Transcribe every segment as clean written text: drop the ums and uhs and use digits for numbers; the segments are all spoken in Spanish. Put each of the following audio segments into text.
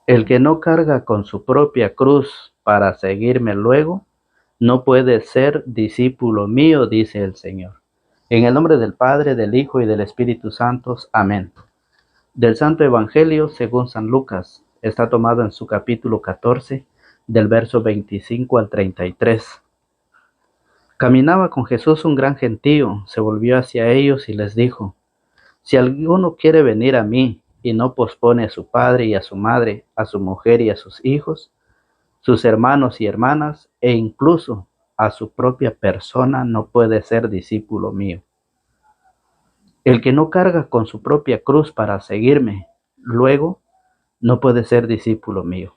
El que no carga con su propia cruz para seguirme luego, no puede ser discípulo mío, dice el Señor. En el nombre del Padre, del Hijo y del Espíritu Santo. Amén. Del Santo Evangelio según San Lucas. Está tomado en su capítulo 14, del verso 25 al 33. Caminaba con Jesús un gran gentío, se volvió hacia ellos y les dijo: Si alguno quiere venir a mí y no pospone a su padre y a su madre, a su mujer y a sus hijos, sus hermanos y hermanas, e incluso a su propia persona, no puede ser discípulo mío. El que no carga con su propia cruz para seguirme, luego, no puede ser discípulo mío.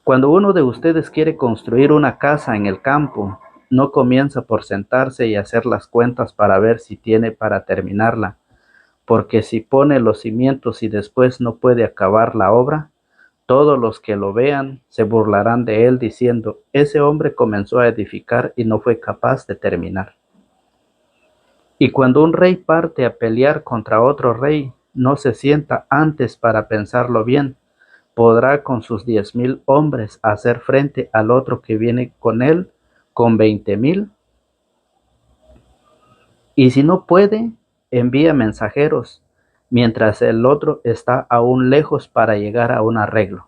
Cuando uno de ustedes quiere construir una casa en el campo, no comienza por sentarse y hacer las cuentas para ver si tiene para terminarla, porque si pone los cimientos y después no puede acabar la obra, todos los que lo vean se burlarán de él diciendo: ese hombre comenzó a edificar y no fue capaz de terminar. Y cuando un rey parte a pelear contra otro rey, no se sienta antes para pensarlo bien. ¿Podrá con sus 10,000 hombres hacer frente al otro que viene con él con 20,000? Y si no puede, envía mensajeros, mientras el otro está aún lejos, para llegar a un arreglo.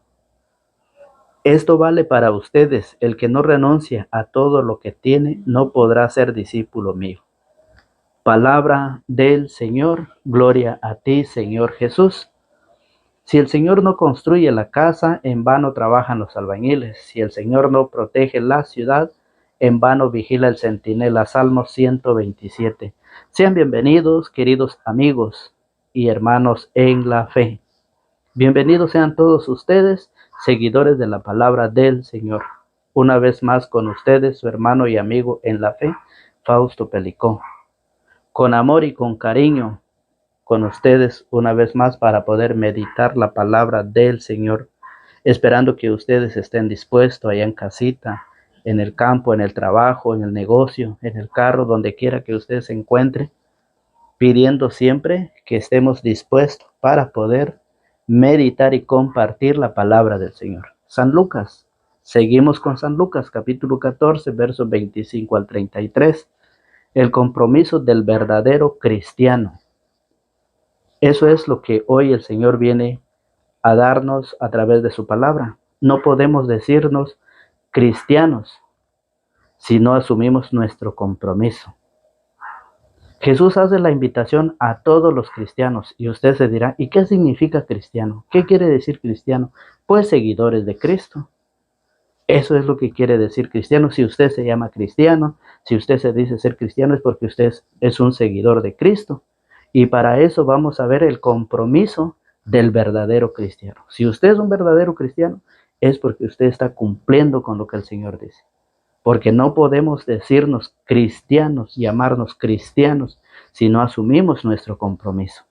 Esto vale para ustedes: el que no renuncia a todo lo que tiene no podrá ser discípulo mío. Palabra del Señor. Gloria a ti, Señor Jesús. Si el Señor no construye la casa, en vano trabajan los albañiles. Si el Señor no protege la ciudad, en vano vigila el centinela. Salmo 127. Sean bienvenidos, queridos amigos y hermanos en la fe. Bienvenidos sean todos ustedes, seguidores de la palabra del Señor. Una vez más con ustedes, su hermano y amigo en la fe, Fausto Pelicó. Con amor y con cariño, con ustedes una vez más para poder meditar la palabra del Señor, esperando que ustedes estén dispuestos allá en casita, en el campo, en el trabajo, en el negocio, en el carro, donde quiera que usted se encuentre, pidiendo siempre que estemos dispuestos para poder meditar y compartir la palabra del Señor. San Lucas. Seguimos con San Lucas, capítulo 14, versos 25 al 33. El compromiso del verdadero cristiano. Eso es lo que hoy el Señor viene a darnos a través de su palabra. No podemos decirnos cristianos si no asumimos nuestro compromiso. Jesús hace la invitación a todos los cristianos y usted se dirá: ¿y qué significa cristiano? ¿Qué quiere decir cristiano? Pues seguidores de Cristo. Eso es lo que quiere decir cristiano. Si usted se llama cristiano, si usted se dice ser cristiano, es porque usted es un seguidor de Cristo. Y para eso vamos a ver el compromiso del verdadero cristiano. Si usted es un verdadero cristiano, es porque usted está cumpliendo con lo que el Señor dice. Porque no podemos decirnos cristianos, llamarnos cristianos, si no asumimos nuestro compromiso.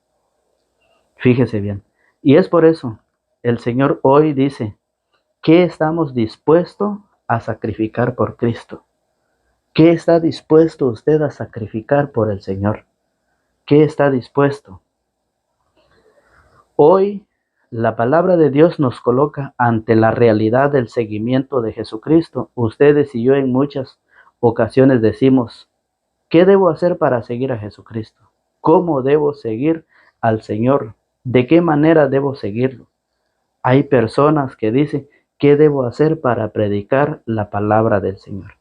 Fíjese bien. Y es por eso el Señor hoy dice: ¿qué estamos dispuestos a sacrificar por Cristo? ¿Qué está dispuesto usted a sacrificar por el Señor? ¿Qué está dispuesto? Hoy la palabra de Dios nos coloca ante la realidad del seguimiento de Jesucristo. Ustedes y yo en muchas ocasiones decimos: ¿qué debo hacer para seguir a Jesucristo? ¿Cómo debo seguir al Señor? ¿De qué manera debo seguirlo? Hay personas que dicen: ¿qué debo hacer para predicar la palabra del Señor?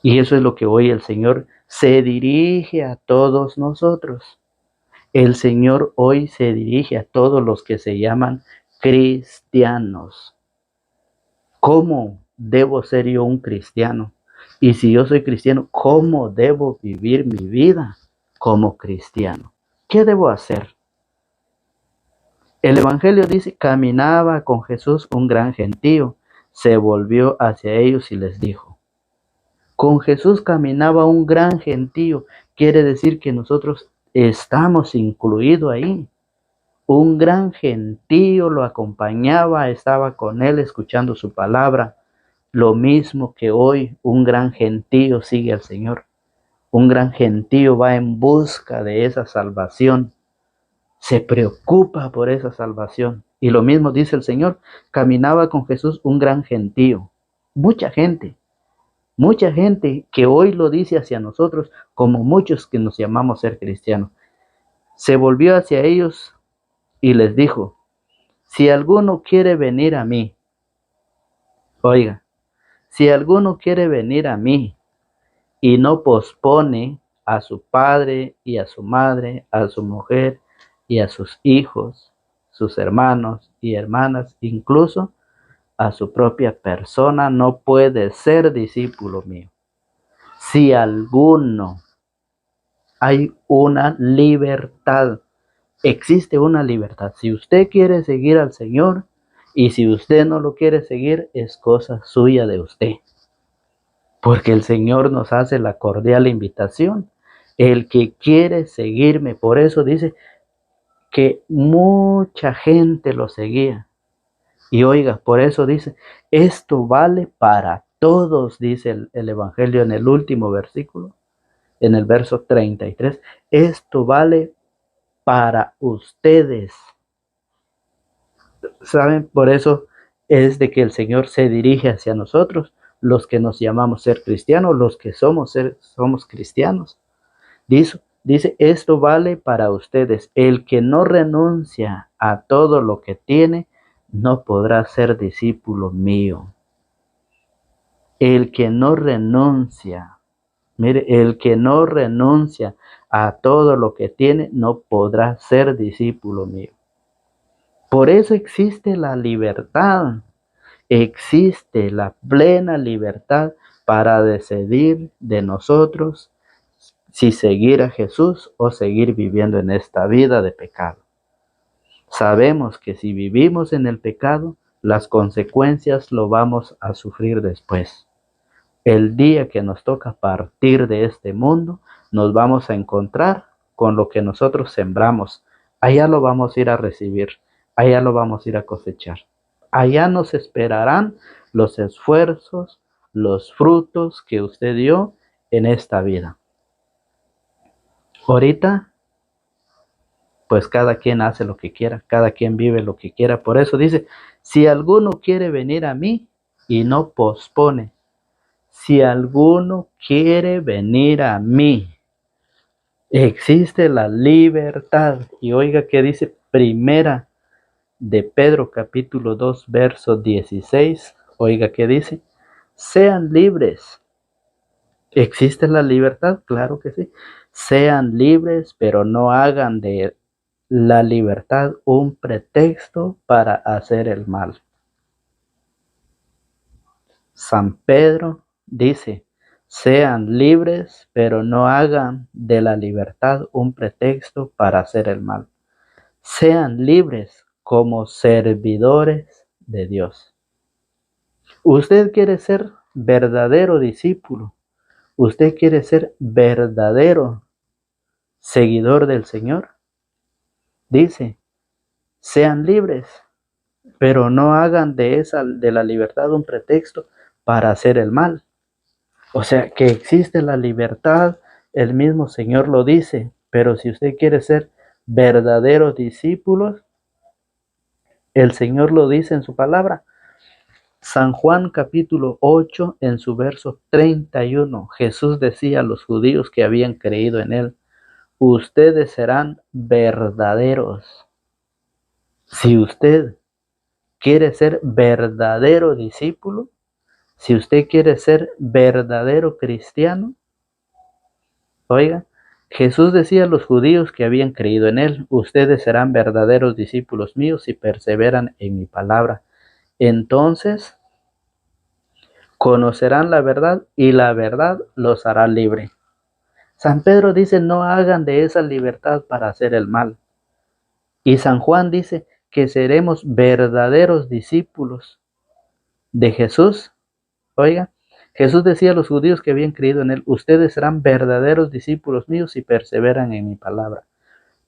Y eso es lo que hoy el Señor se dirige a todos nosotros. El Señor hoy se dirige a todos los que se llaman cristianos. ¿Cómo debo ser yo un cristiano? Y si yo soy cristiano, ¿cómo debo vivir mi vida como cristiano? ¿Qué debo hacer? El Evangelio dice: caminaba con Jesús un gran gentío, se volvió hacia ellos y les dijo. Con Jesús caminaba un gran gentío, quiere decir que nosotros estamos incluidos ahí. Un gran gentío lo acompañaba, estaba con él escuchando su palabra. Lo mismo que hoy un gran gentío sigue al Señor. Un gran gentío va en busca de esa salvación. se preocupa por esa salvación. Y lo mismo dice el Señor, caminaba con Jesús un gran gentío, mucha gente que hoy lo dice hacia nosotros, como muchos que nos llamamos ser cristianos. Se volvió hacia ellos y les dijo, si alguno quiere venir a mí, oiga, si alguno quiere venir a mí y no pospone a su padre y a su madre, a su mujer y a sus hijos, sus hermanos y hermanas, incluso a su propia persona, no puede ser discípulo mío. Si alguno, hay una libertad, existe una libertad. Si usted quiere seguir al Señor y si usted no lo quiere seguir, es cosa suya de usted. Porque el Señor nos hace la cordial invitación. El que quiere seguirme, por eso dice que mucha gente lo seguía. Y oiga, por eso dice, esto vale para todos, dice el Evangelio en el último versículo, en el verso 33. Esto vale para ustedes. ¿Saben? Por eso es de que el Señor se dirige hacia nosotros, los que nos llamamos ser cristianos, los que somos cristianos. Dice, esto vale para ustedes. El que no renuncia a todo lo que tiene, no podrá ser discípulo mío. El que no renuncia, mire, el que no renuncia a todo lo que tiene, no podrá ser discípulo mío. Por eso existe la libertad, existe la plena libertad para decidir de nosotros si seguir a Jesús o seguir viviendo en esta vida de pecado. Sabemos que si vivimos en el pecado, las consecuencias lo vamos a sufrir después. El día que nos toca partir de este mundo, nos vamos a encontrar con lo que nosotros sembramos. Allá lo vamos a ir a recibir, allá lo vamos a ir a cosechar. Allá nos esperarán los esfuerzos, los frutos que usted dio en esta vida. Ahorita, pues cada quien hace lo que quiera, cada quien vive lo que quiera. Por eso dice, si alguno quiere venir a mí y no pospone, si alguno quiere venir a mí, existe la libertad. Y oiga que dice Primera de Pedro capítulo 2 verso 16. Oiga que dice, sean libres. ¿Existe la libertad? Claro que sí. Sean libres, pero no hagan de la libertad un pretexto para hacer el mal. San Pedro dice, sean libres, pero no hagan de la libertad un pretexto para hacer el mal. Sean libres como servidores de Dios. Usted quiere ser verdadero discípulo. Usted quiere ser verdadero seguidor del Señor. Dice, sean libres, pero no hagan de la libertad un pretexto para hacer el mal. O sea, que existe la libertad, el mismo Señor lo dice, pero si usted quiere ser verdaderos discípulos, el Señor lo dice en su palabra. San Juan capítulo 8 en su verso 31, Jesús decía a los judíos que habían creído en él, ustedes serán verdaderos. Si usted quiere ser verdadero discípulo, si usted quiere ser verdadero cristiano, oiga, Jesús decía a los judíos que habían creído en él, ustedes serán verdaderos discípulos míos si perseveran en mi palabra. Entonces conocerán la verdad y la verdad los hará libre. San Pedro dice, no hagan de esa libertad para hacer el mal. Y San Juan dice que seremos verdaderos discípulos de Jesús. Oiga, Jesús decía a los judíos que habían creído en él, ustedes serán verdaderos discípulos míos si perseveran en mi palabra.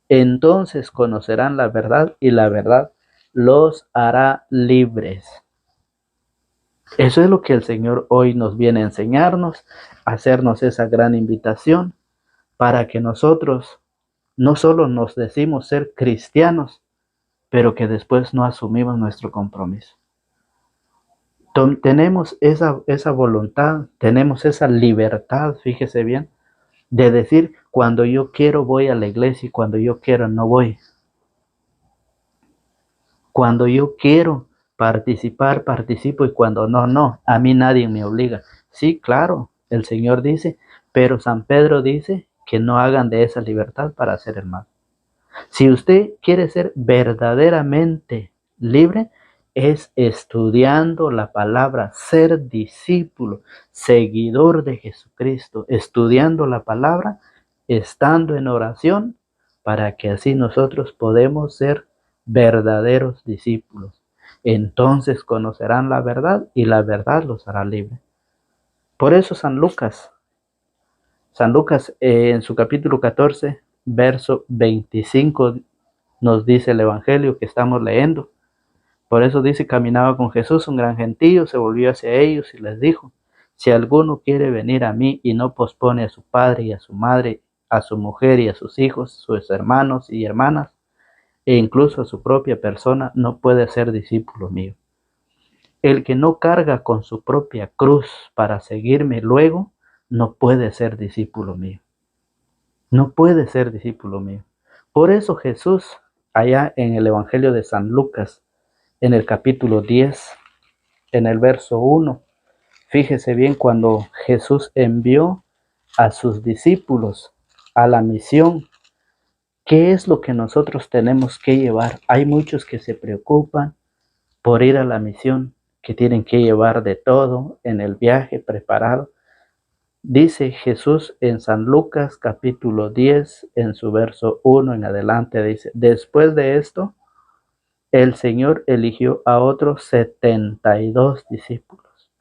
Entonces conocerán la verdad y la verdad los hará libres. Eso es lo que el Señor hoy nos viene a enseñarnos, a hacernos esa gran invitación para que nosotros no solo nos decimos ser cristianos, pero que después no asumimos nuestro compromiso. Tenemos esa voluntad, tenemos esa libertad, fíjese bien, de decir, cuando yo quiero voy a la iglesia y cuando yo quiero no voy. Cuando yo quiero participar, participo, y cuando no, no. A mí nadie me obliga. Sí, claro, el Señor dice, pero San Pedro dice que no hagan de esa libertad para hacer el mal. Si usted quiere ser verdaderamente libre, es estudiando la palabra, ser discípulo, seguidor de Jesucristo, estudiando la palabra, estando en oración, para que así nosotros podemos ser verdaderos discípulos. Entonces conocerán la verdad y la verdad los hará libres. Por eso San Lucas en su capítulo 14, verso 25, nos dice el evangelio que estamos leyendo. Por eso dice, caminaba con Jesús un gran gentío, se volvió hacia ellos y les dijo, si alguno quiere venir a mí y no pospone a su padre y a su madre, a su mujer y a sus hijos, sus hermanos y hermanas, e incluso a su propia persona, no puede ser discípulo mío. El que no carga con su propia cruz para seguirme luego, no puede ser discípulo mío. No puede ser discípulo mío. Por eso Jesús, allá en el Evangelio de San Lucas, en el capítulo 10, en el verso 1, fíjese bien, cuando Jesús envió a sus discípulos a la misión, ¿qué es lo que nosotros tenemos que llevar? Hay muchos que se preocupan por ir a la misión, que tienen que llevar de todo en el viaje preparado. Dice Jesús en San Lucas capítulo 10, en su verso 1 en adelante, dice, después de esto, el Señor eligió a otros 72 discípulos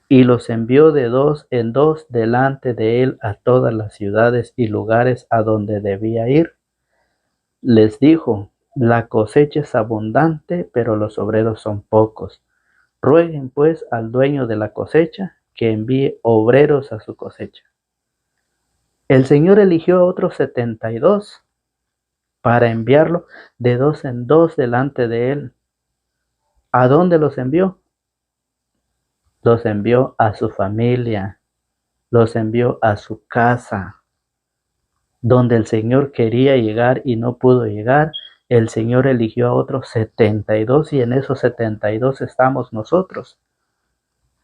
y los envió de dos en dos delante de él a todas las ciudades y lugares a donde debía ir. Les dijo, la cosecha es abundante, pero los obreros son pocos. Rueguen pues al dueño de la cosecha que envíe obreros a su cosecha. El Señor eligió a otros 72 para enviarlo de dos en dos delante de él. ¿A dónde los envió? Los envió a su familia, los envió a su casa, donde el Señor quería llegar y no pudo llegar. El Señor eligió a otros 72 y en esos 72 estamos nosotros,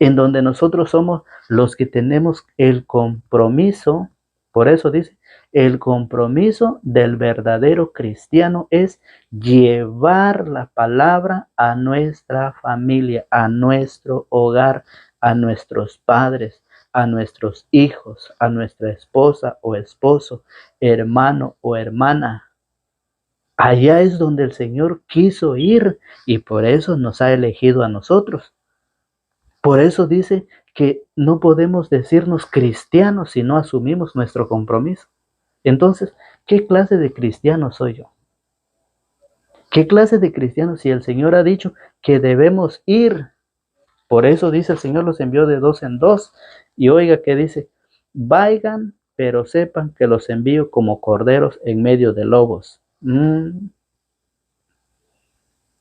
en donde nosotros somos los que tenemos el compromiso. Por eso dice, el compromiso del verdadero cristiano es llevar la palabra a nuestra familia, a nuestro hogar, a nuestros padres, a nuestros hijos, a nuestra esposa o esposo, hermano o hermana. Allá es donde el Señor quiso ir y por eso nos ha elegido a nosotros. Por eso dice que no podemos decirnos cristianos si no asumimos nuestro compromiso. Entonces, ¿qué clase de cristiano soy yo? ¿Qué clase de cristiano si el Señor ha dicho que debemos ir? Por eso dice el Señor los envió de dos en dos. Y oiga que dice, vayan, pero sepan que los envío como corderos en medio de lobos.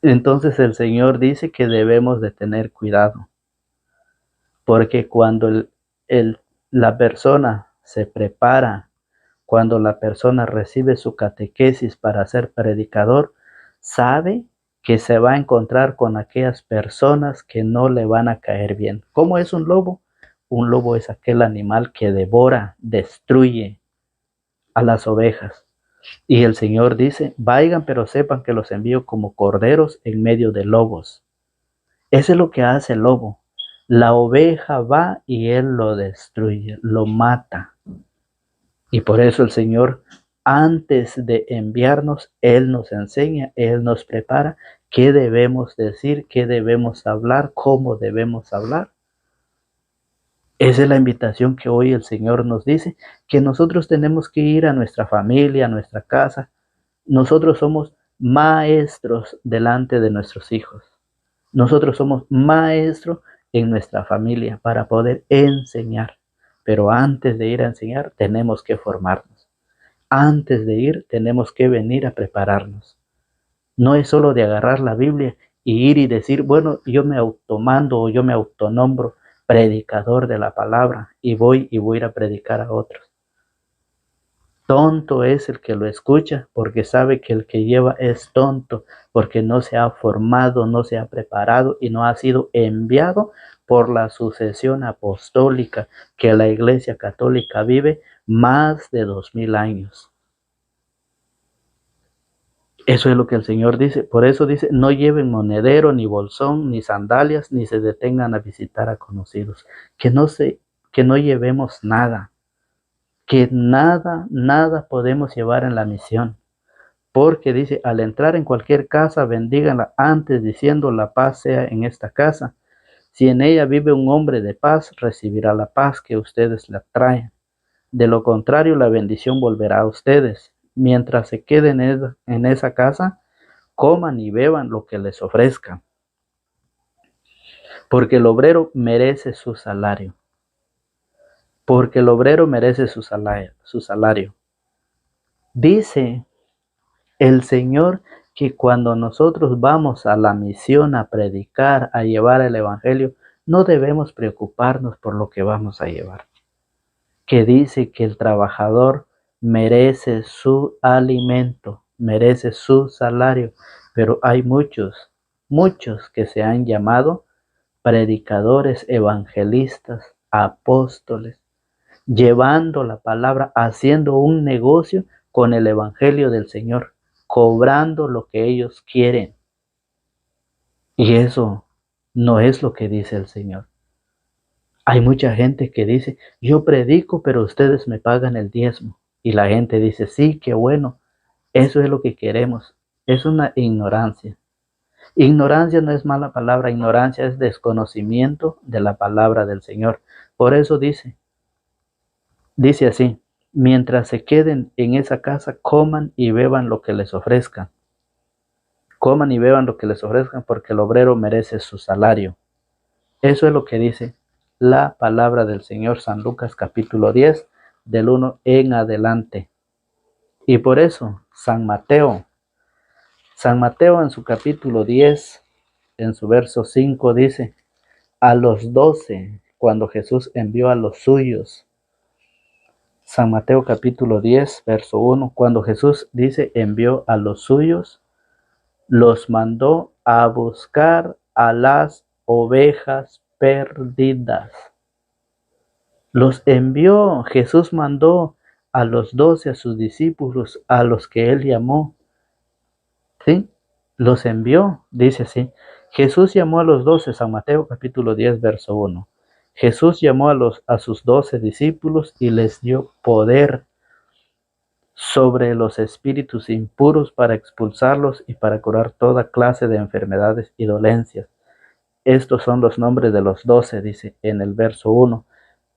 Entonces el Señor dice que debemos de tener cuidado. Porque cuando la persona se prepara, cuando la persona recibe su catequesis para ser predicador, sabe que se va a encontrar con aquellas personas que no le van a caer bien. ¿Cómo es un lobo? Un lobo es aquel animal que devora, destruye a las ovejas. Y el Señor dice, vayan pero sepan que los envío como corderos en medio de lobos. Eso es lo que hace el lobo. La oveja va y él lo destruye, lo mata. Y por eso el Señor, antes de enviarnos, Él nos enseña, Él nos prepara qué debemos decir, qué debemos hablar, cómo debemos hablar. Esa es la invitación que hoy el Señor nos dice, que nosotros tenemos que ir a nuestra familia, a nuestra casa. Nosotros somos maestros delante de nuestros hijos. Nosotros somos maestros en nuestra familia para poder enseñar. Pero antes de ir a enseñar, tenemos que formarnos. Antes de ir, tenemos que venir a prepararnos. No es solo de agarrar la Biblia y ir y decir, bueno, yo me automando o yo me autonombro predicador de la palabra y voy a ir a predicar a otros. Tonto es el que lo escucha porque sabe que el que lleva es tonto, porque no se ha formado, no se ha preparado y no ha sido enviado por la sucesión apostólica que la Iglesia Católica vive más de 2000 años. Eso es lo que el Señor dice. Por eso dice, no lleven monedero, ni bolsón, ni sandalias, ni se detengan a visitar a conocidos. Que no llevemos nada. Que nada podemos llevar en la misión. Porque dice, al entrar en cualquier casa, bendíganla antes diciendo, la paz sea en esta casa. Si en ella vive un hombre de paz, recibirá la paz que ustedes le traen. De lo contrario, la bendición volverá a ustedes. Mientras se queden en esa casa, coman y beban lo que les ofrezcan, porque el obrero merece su salario, porque el obrero merece su salario. Dice el Señor que cuando nosotros vamos a la misión a predicar, a llevar el evangelio, no debemos preocuparnos por lo que vamos a llevar. Que dice que el trabajador merece su alimento, merece su salario, pero hay muchos que se han llamado predicadores, evangelistas, apóstoles, llevando la palabra, haciendo un negocio con el evangelio del Señor, cobrando lo que ellos quieren. Y eso no es lo que dice el Señor. Hay mucha gente que dice, yo predico, pero ustedes me pagan el diezmo. Y la gente dice, sí, qué bueno, eso es lo que queremos. Es una ignorancia. Ignorancia no es mala palabra, ignorancia es desconocimiento de la palabra del Señor. Por eso dice así, mientras se queden en esa casa, coman y beban lo que les ofrezcan. Coman y beban lo que les ofrezcan porque el obrero merece su salario. Eso es lo que dice la palabra del Señor, San Lucas capítulo 10, del 1 en adelante. Y por eso San Mateo en su capítulo 10, en su verso 5 dice, a los 12, cuando Jesús envió a los suyos. San Mateo capítulo 10, verso 1, cuando Jesús dice envió a los suyos, los mandó a buscar a las ovejas perdidas. Los envió, Jesús mandó a los 12, a sus discípulos, a los que él llamó. ¿Sí? Los envió, dice así. Jesús llamó a los 12, San Mateo capítulo 10, verso 1. Jesús llamó a sus 12 discípulos y les dio poder sobre los espíritus impuros para expulsarlos y para curar toda clase de enfermedades y dolencias. Estos son los nombres de los 12, dice en el verso 1.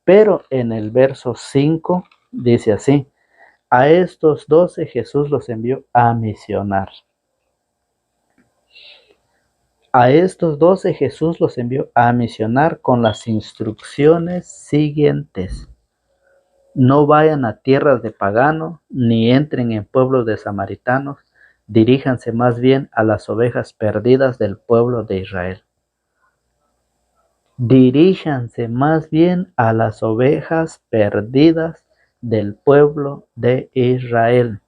Pero en el verso 5 dice así, a estos 12 Jesús los envió a misionar. A estos 12 Jesús los envió a misionar con las instrucciones siguientes. No vayan a tierras de pagano, ni entren en pueblos de samaritanos, diríjanse más bien a las ovejas perdidas del pueblo de Israel. Diríjanse más bien a las ovejas perdidas del pueblo de Israel.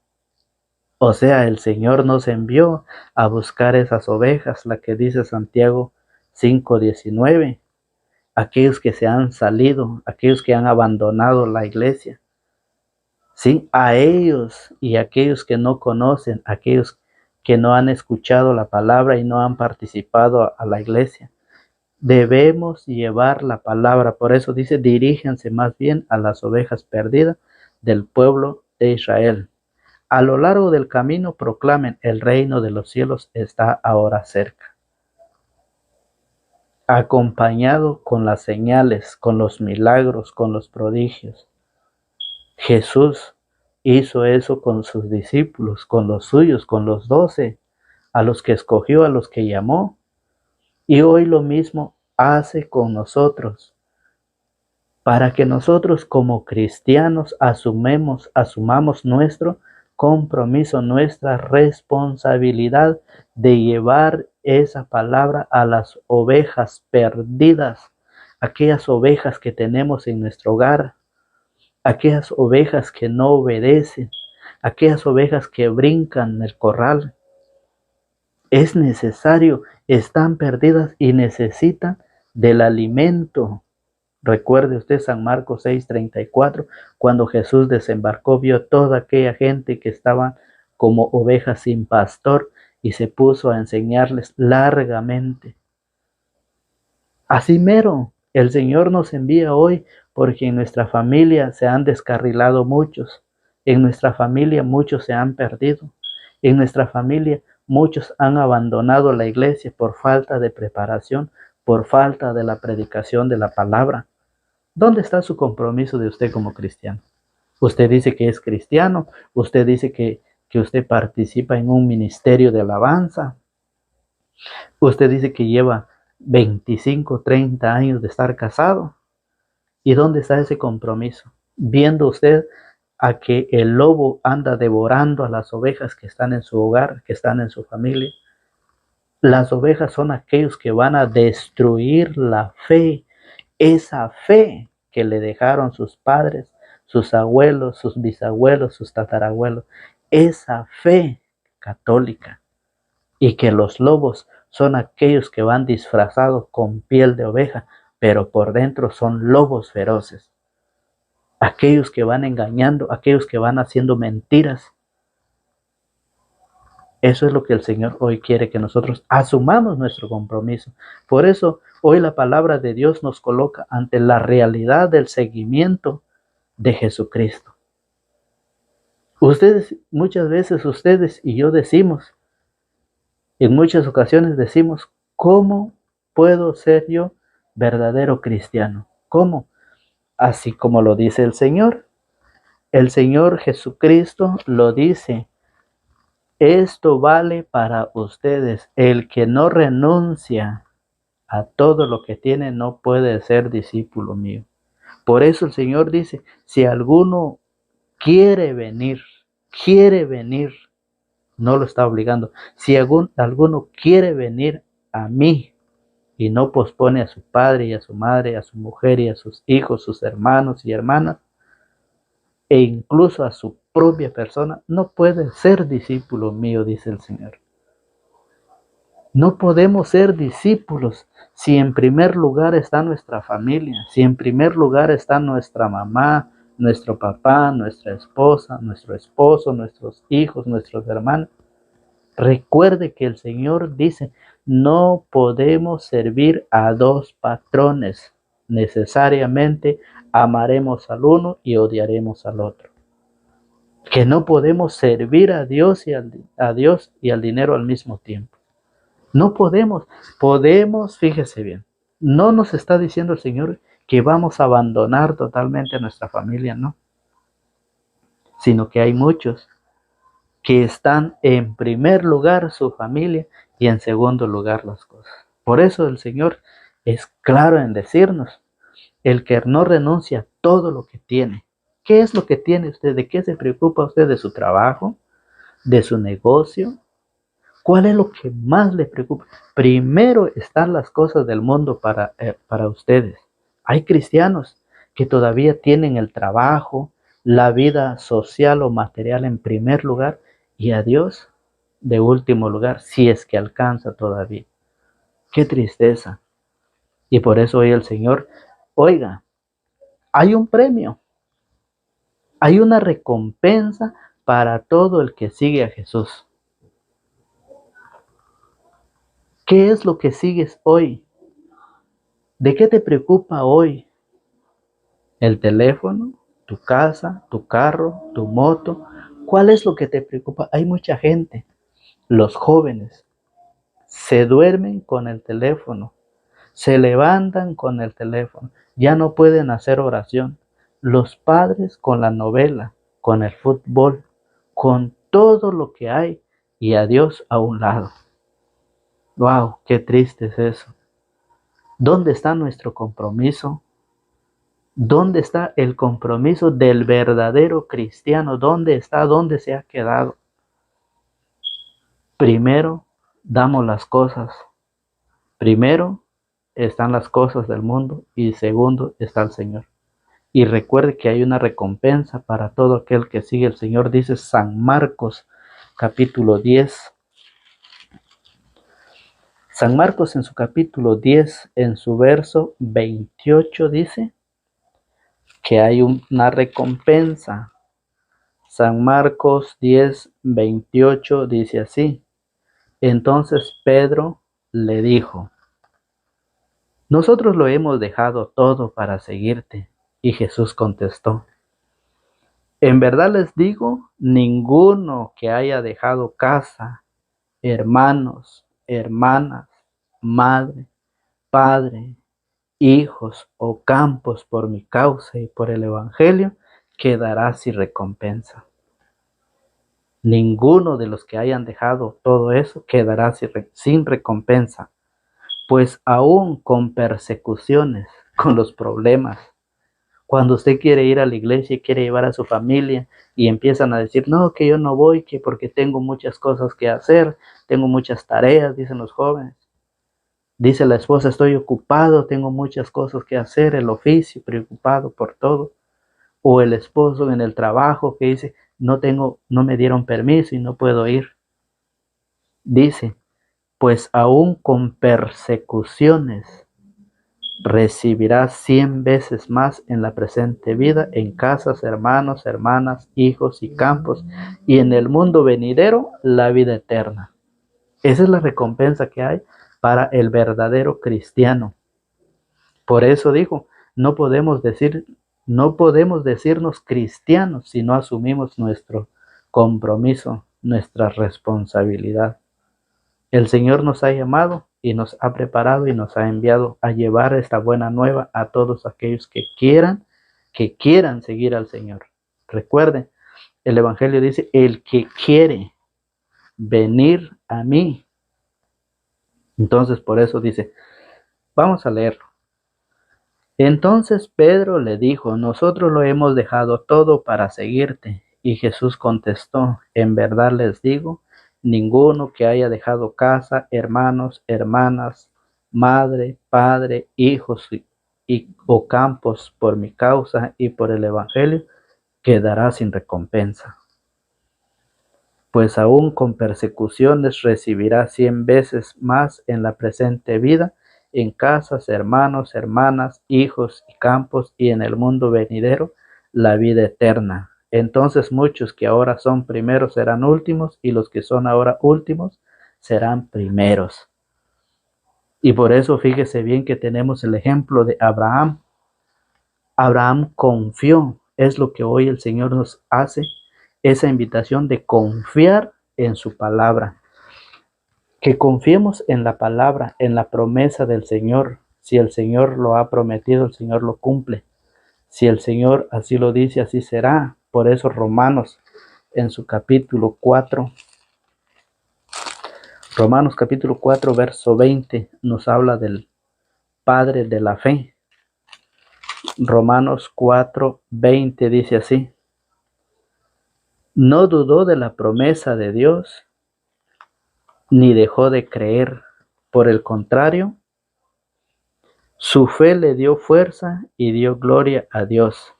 O sea, el Señor nos envió a buscar esas ovejas, la que dice Santiago 5:19. Aquellos que se han salido, aquellos que han abandonado la iglesia. Sí, a ellos y a aquellos que no conocen, aquellos que no han escuchado la palabra y no han participado a la iglesia. Debemos llevar la palabra. Por eso dice, diríjanse más bien a las ovejas perdidas del pueblo de Israel. A lo largo del camino proclamen, el reino de los cielos está ahora cerca. Acompañado con las señales, con los milagros, con los prodigios. Jesús hizo eso con sus discípulos, con los suyos, con los 12, a los que escogió, a los que llamó. Y hoy lo mismo hace con nosotros. para que nosotros como cristianos asumamos nuestro compromiso, nuestra responsabilidad de llevar esa palabra a las ovejas perdidas, aquellas ovejas que tenemos en nuestro hogar, aquellas ovejas que no obedecen, aquellas ovejas que brincan el corral. Es necesario, están perdidas y necesitan del alimento. Recuerde usted San Marcos 6:34, cuando Jesús desembarcó, vio toda aquella gente que estaban como ovejas sin pastor y se puso a enseñarles largamente. Así mero, el Señor nos envía hoy porque en nuestra familia se han descarrilado muchos, en nuestra familia muchos se han perdido, en nuestra familia muchos han abandonado la iglesia por falta de preparación, por falta de la predicación de la palabra. ¿Dónde está su compromiso de usted como cristiano? Usted dice que es cristiano, usted dice que usted participa en un ministerio de alabanza, usted dice que lleva 25, 30 años de estar casado. ¿Y dónde está ese compromiso? Viendo usted a que el lobo anda devorando a las ovejas que están en su hogar, que están en su familia. Las ovejas son aquellos que van a destruir la fe, esa fe que le dejaron sus padres, sus abuelos, sus bisabuelos, sus tatarabuelos, esa fe católica. Y que los lobos son aquellos que van disfrazados con piel de oveja, pero por dentro son lobos feroces. Aquellos que van engañando, aquellos que van haciendo mentiras. Eso es lo que el Señor hoy quiere, que nosotros asumamos nuestro compromiso. Por eso hoy la palabra de Dios nos coloca ante la realidad del seguimiento de Jesucristo. Muchas veces ustedes y yo decimos, en muchas ocasiones decimos, ¿cómo puedo ser yo verdadero cristiano? ¿Cómo? Así como lo dice el Señor. El Señor Jesucristo lo dice. Esto vale para ustedes. El que no renuncia a todo lo que tiene no puede ser discípulo mío. Por eso el Señor dice, si alguno quiere venir, no lo está obligando. Si alguno quiere venir a mí y no pospone a su padre y a su madre, a su mujer y a sus hijos, sus hermanos y hermanas, e incluso a su propia persona, no puede ser discípulo mío, dice el Señor. No podemos ser discípulos si en primer lugar está nuestra familia, si en primer lugar está nuestra mamá, nuestro papá, nuestra esposa, nuestro esposo, nuestros hijos, nuestros hermanos. Recuerde que el Señor dice, no podemos servir a dos patrones. Necesariamente amaremos al uno y odiaremos al otro. Que no podemos servir a Dios y al dinero al mismo tiempo. No podemos, fíjese bien, no nos está diciendo el Señor que vamos a abandonar totalmente a nuestra familia, no. Sino que hay muchos que están en primer lugar su familia y en segundo lugar las cosas. Por eso el Señor es claro en decirnos, el que no renuncia a todo lo que tiene. ¿Qué es lo que tiene usted? ¿De qué se preocupa usted? ¿De su trabajo? ¿De su negocio? ¿Cuál es lo que más le preocupa? Primero están las cosas del mundo para ustedes. Hay cristianos que todavía tienen el trabajo, la vida social o material en primer lugar y a Dios de último lugar, si es que alcanza todavía. Qué tristeza. Y por eso hoy el Señor, oiga, hay un premio, hay una recompensa para todo el que sigue a Jesús. ¿Qué es lo que sigues hoy? ¿De qué te preocupa hoy? ¿El teléfono? ¿Tu casa? ¿Tu carro? ¿Tu moto? ¿Cuál es lo que te preocupa? Hay mucha gente, los jóvenes, se duermen con el teléfono, se levantan con el teléfono, ya no pueden hacer oración. Los padres con la novela, con el fútbol, con todo lo que hay y a Dios a un lado. ¡Wow! ¡Qué triste es eso! ¿Dónde está nuestro compromiso? ¿Dónde está el compromiso del verdadero cristiano? ¿Dónde está? ¿Dónde se ha quedado? Primero damos las cosas. Primero están las cosas del mundo y segundo está el Señor. Y recuerde que hay una recompensa para todo aquel que sigue al Señor, dice San Marcos capítulo 10. San Marcos en su capítulo 10, en su verso 28, dice que hay una recompensa. San Marcos 10, 28 dice así: entonces Pedro le dijo: nosotros lo hemos dejado todo para seguirte. Y Jesús contestó: en verdad les digo, ninguno que haya dejado casa, hermanos, hermanas, madre, padre, hijos o campos por mi causa y por el Evangelio, quedará sin recompensa. Ninguno de los que hayan dejado todo eso quedará sin recompensa, pues aún con persecuciones, con los problemas, cuando usted quiere ir a la iglesia y quiere llevar a su familia y empiezan a decir, no, que yo no voy, que porque tengo muchas cosas que hacer, tengo muchas tareas, dicen los jóvenes. Dice la esposa, estoy ocupado, tengo muchas cosas que hacer, el oficio, preocupado por todo. O el esposo en el trabajo que dice, no me dieron permiso y no puedo ir. Dice, pues aún con persecuciones recibirás 100 veces más en la presente vida, en casas, hermanos, hermanas, hijos y campos, y en el mundo venidero la vida eterna. Esa es la recompensa que hay para el verdadero cristiano. Por eso dijo, no podemos decirnos cristianos si no asumimos nuestro compromiso, nuestra responsabilidad. El Señor nos ha llamado y nos ha preparado y nos ha enviado a llevar esta buena nueva a todos aquellos que quieran seguir al Señor. Recuerden, el Evangelio dice, el que quiere venir a mí. Entonces, por eso dice, vamos a leerlo. Entonces Pedro le dijo, nosotros lo hemos dejado todo para seguirte. Y Jesús contestó, en verdad les digo, ninguno que haya dejado casa, hermanos, hermanas, madre, padre, hijos o campos por mi causa y por el Evangelio, quedará sin recompensa. Pues aún con persecuciones recibirá 100 veces más en la presente vida, en casas, hermanos, hermanas, hijos y campos, y en el mundo venidero la vida eterna. Entonces muchos que ahora son primeros serán últimos, y los que son ahora últimos serán primeros. Y por eso fíjese bien que tenemos el ejemplo de Abraham. Abraham confió, es lo que hoy el Señor nos hace, esa invitación de confiar en su palabra. Que confiemos en la palabra, en la promesa del Señor. Si el Señor lo ha prometido, el Señor lo cumple. Si el Señor así lo dice, así será. Por eso Romanos en su capítulo 4, Romanos capítulo 4, verso 20, nos habla del Padre de la fe. Romanos 4, 20 dice así: no dudó de la promesa de Dios, ni dejó de creer. Por el contrario, su fe le dio fuerza y dio gloria a Dios.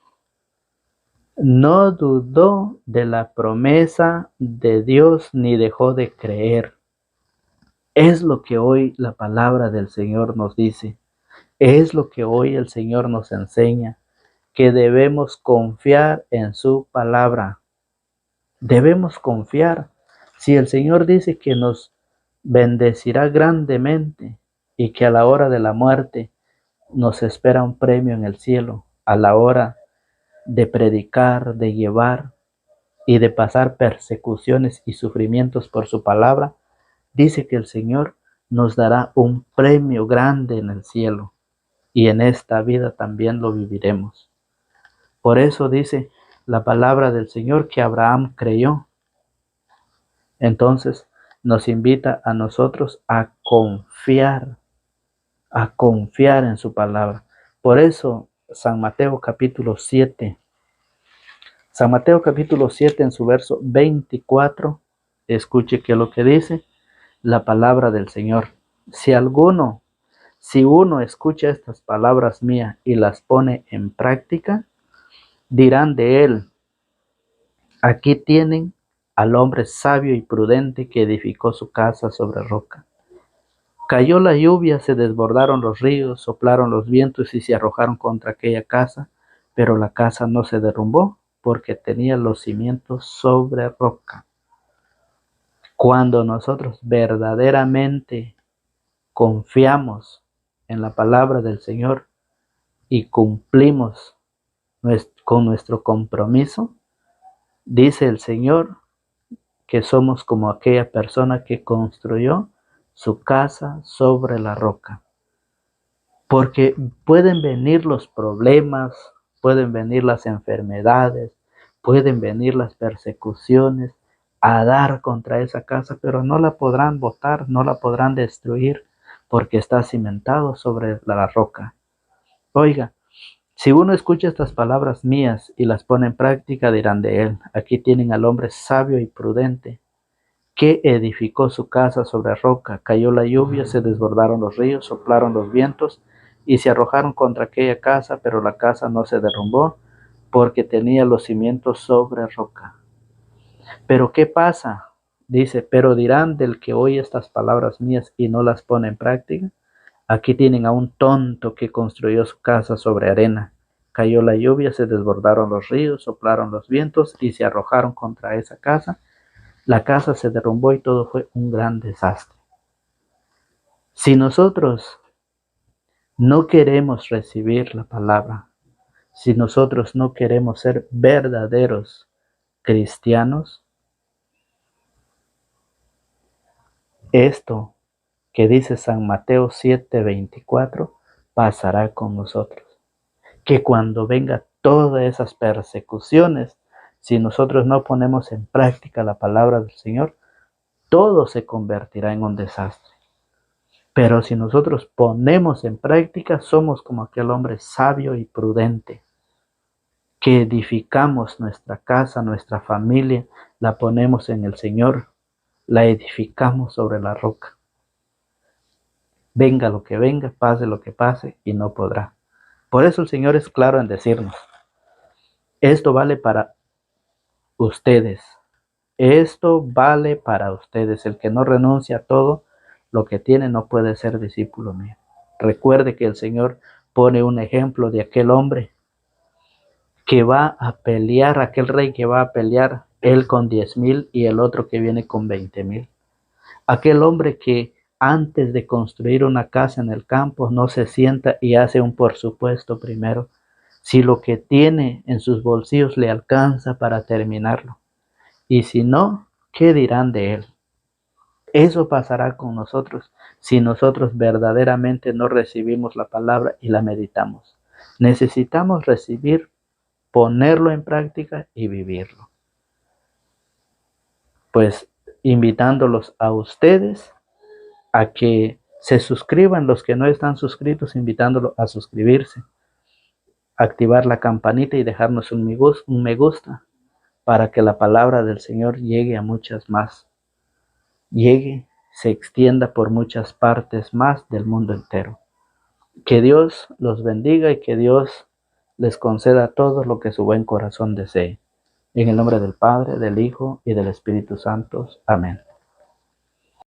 No dudó de la promesa de Dios ni dejó de creer. Es lo que hoy la palabra del Señor nos dice. Es lo que hoy el Señor nos enseña, que debemos confiar en su palabra. Debemos confiar. Si el Señor dice que nos bendecirá grandemente y que a la hora de la muerte nos espera un premio en el cielo, a la hora de predicar, de llevar y de pasar persecuciones y sufrimientos por su palabra, dice que el Señor nos dará un premio grande en el cielo, y en esta vida también lo viviremos. Por eso dice la palabra del Señor que Abraham creyó. Entonces nos invita a nosotros a confiar en su palabra. Por eso San Mateo capítulo 7. San Mateo capítulo 7 en su verso 24. Escuche que lo que dice la palabra del Señor. Si uno escucha estas palabras mías y las pone en práctica, dirán de él: aquí tienen al hombre sabio y prudente que edificó su casa sobre roca. Cayó la lluvia, se desbordaron los ríos, soplaron los vientos y se arrojaron contra aquella casa, pero la casa no se derrumbó porque tenía los cimientos sobre roca. Cuando nosotros verdaderamente confiamos en la palabra del Señor y cumplimos con nuestro compromiso, dice el Señor que somos como aquella persona que construyó su casa sobre la roca. Porque pueden venir los problemas, pueden venir las enfermedades, pueden venir las persecuciones a dar contra esa casa, pero no la podrán botar, no la podrán destruir, porque está cimentado sobre la roca. Oiga, si uno escucha estas palabras mías y las pone en práctica, dirán de él: aquí tienen al hombre sabio y prudente, que edificó su casa sobre roca. Cayó la lluvia, se desbordaron los ríos, soplaron los vientos y se arrojaron contra aquella casa, pero la casa no se derrumbó porque tenía los cimientos sobre roca. Pero ¿qué pasa? Dice: pero dirán del que oye estas palabras mías y no las pone en práctica: aquí tienen a un tonto que construyó su casa sobre arena. Cayó la lluvia, se desbordaron los ríos, soplaron los vientos y se arrojaron contra esa casa. La casa se derrumbó y todo fue un gran desastre. Si nosotros no queremos recibir la palabra, si nosotros no queremos ser verdaderos cristianos, esto que dice San Mateo 7:24 pasará con nosotros. Que cuando venga todas esas persecuciones, si nosotros no ponemos en práctica la palabra del Señor, todo se convertirá en un desastre. Pero si nosotros ponemos en práctica, somos como aquel hombre sabio y prudente, que edificamos nuestra casa, nuestra familia, la ponemos en el Señor, la edificamos sobre la roca. Venga lo que venga, pase lo que pase, y no podrá. Por eso el Señor es claro en decirnos: esto vale para ustedes. Esto vale para ustedes. El que no renuncia a todo lo que tiene no puede ser discípulo mío. Recuerde que el Señor pone un ejemplo de aquel hombre que va a pelear, aquel rey que va a pelear, él con 10,000 y el otro que viene con 20,000. Aquel hombre que antes de construir una casa en el campo no se sienta y hace un por supuesto primero, si lo que tiene en sus bolsillos le alcanza para terminarlo. Y si no, ¿qué dirán de él? Eso pasará con nosotros si nosotros verdaderamente no recibimos la palabra y la meditamos. Necesitamos recibir, ponerlo en práctica y vivirlo. Pues invitándolos a ustedes a que se suscriban, los que no están suscritos, invitándolos a suscribirse, activar la campanita y dejarnos un me gusta para que la palabra del Señor llegue a muchas más. Se extienda por muchas partes más del mundo entero. Que Dios los bendiga y que Dios les conceda todo lo que su buen corazón desee. En el nombre del Padre, del Hijo y del Espíritu Santo. Amén.